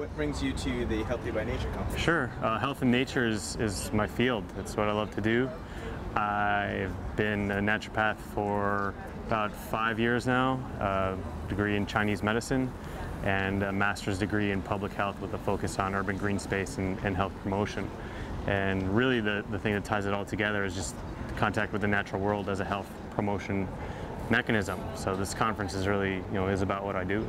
What brings you to the Healthy by Nature conference? Sure. Health and nature is my field. That's what I love to do. I've been a naturopath for about 5 years now, a degree in Chinese medicine, and a master's degree in public health with a focus on urban green space and health promotion. And really the thing that ties it all together is just contact with the natural world as a health promotion mechanism. So this conference is really, is about what I do.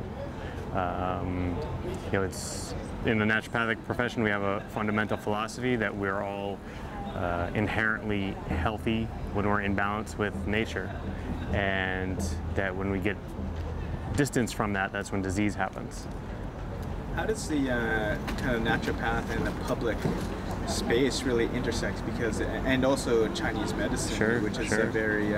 It's in the naturopathic profession, we have a fundamental philosophy that we're all inherently healthy when we're in balance with nature, and that when we get distance from that, that's when disease happens. How does the kind of naturopath and the public space really intersect? Because, and also Chinese medicine, which is a very,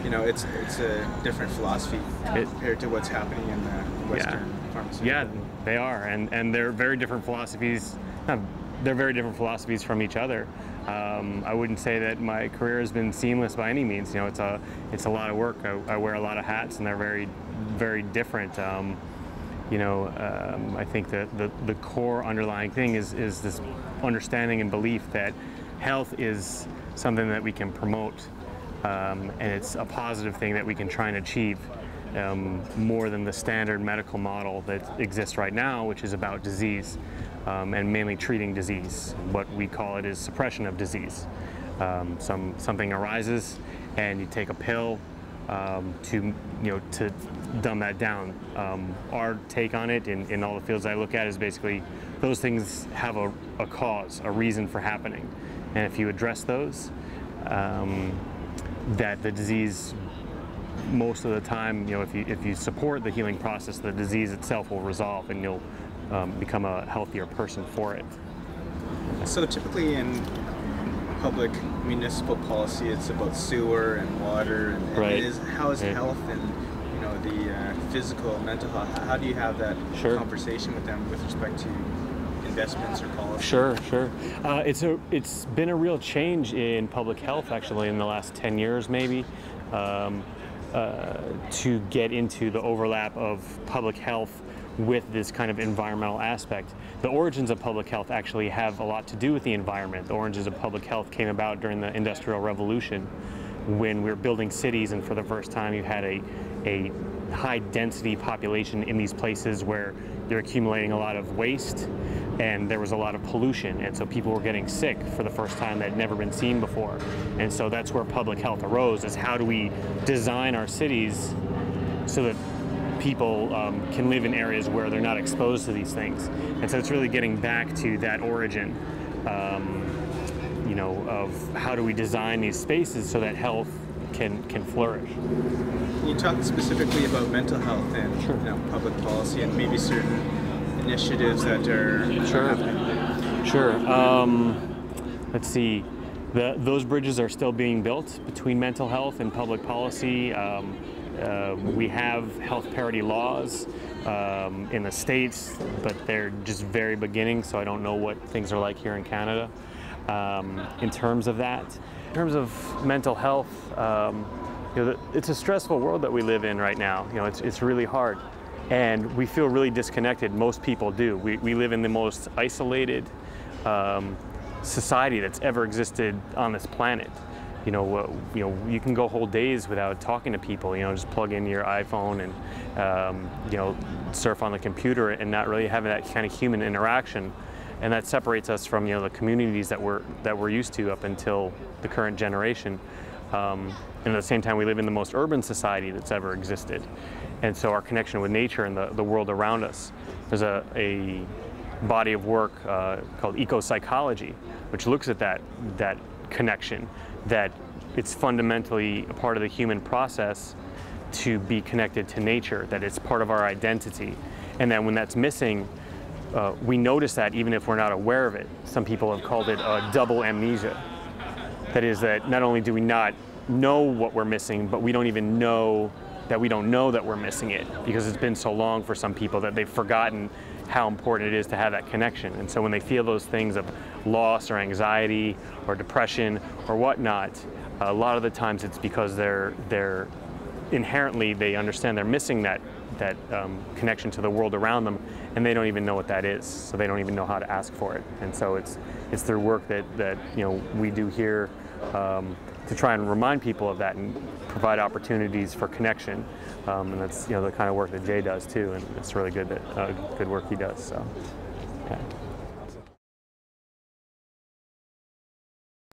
it's a different philosophy compared to what's happening in the Western pharmaceutical. Yeah, they are, and they're very different philosophies. They're very different philosophies from each other. I wouldn't say that my career has been seamless by any means. It's a lot of work. I wear a lot of hats, and they're very, very different. I think that the core underlying thing is this understanding and belief that health is something that we can promote, and it's a positive thing that we can try and achieve, more than the standard medical model that exists right now, which is about disease, and mainly treating disease. What we call it is suppression of disease. Something arises, and you take a pill to dumb that down. Our take on it in all the fields I look at is basically those things have a cause, a reason for happening, and if you address those, that the disease, most of the time, if you support the healing process, the disease itself will resolve, and you'll become a healthier person for it. So typically in public municipal policy, it's about sewer and water, and how is health and the physical, mental health? How do you have that conversation with them with respect to investments or policy? Sure. It's been a real change in public health actually in the last 10 years maybe, to get into the overlap of public health with this kind of environmental aspect. The origins of public health actually have a lot to do with the environment. The origins of public health came about during the Industrial Revolution, when we were building cities, and for the first time you had a high density population in these places where you're accumulating a lot of waste, and there was a lot of pollution, and so people were getting sick for the first time that had never been seen before. And so that's where public health arose, is how do we design our cities so that people can live in areas where they're not exposed to these things. And so it's really getting back to that origin, of how do we design these spaces so that health can flourish. You talked specifically about mental health and public policy and maybe certain initiatives that are happening. Sure. Let's see. Those bridges are still being built between mental health and public policy. We have health parity laws in the States, but they're just very beginning, so I don't know what things are like here in Canada in terms of that. In terms of mental health, it's a stressful world that we live in right now. It's really hard, and we feel really disconnected. Most people do. We live in the most isolated society that's ever existed on this planet. You can go whole days without talking to people. Just plug in your iPhone and surf on the computer and not really having that kind of human interaction, and that separates us from the communities that we're used to up until the current generation. And at the same time, we live in the most urban society that's ever existed, and so our connection with nature and the world around us. There's a body of work called eco-psychology, which looks at that connection, that it's fundamentally a part of the human process to be connected to nature, that it's part of our identity, and that when that's missing, we notice that even if we're not aware of it. Some people have called it double amnesia. That is, that not only do we not know what we're missing, but we don't even know that we don't know that we're missing it, because it's been so long for some people that they've forgotten how important it is to have that connection. And so when they feel those things of loss or anxiety or depression or whatnot, a lot of the times it's because they're inherently, they understand they're missing that connection to the world around them, and they don't even know what that is. So they don't even know how to ask for it. And so it's through work that we do here to try and remind people of that and provide opportunities for connection. And that's the kind of work that Jay does too, and it's really good work he does. So. Yeah.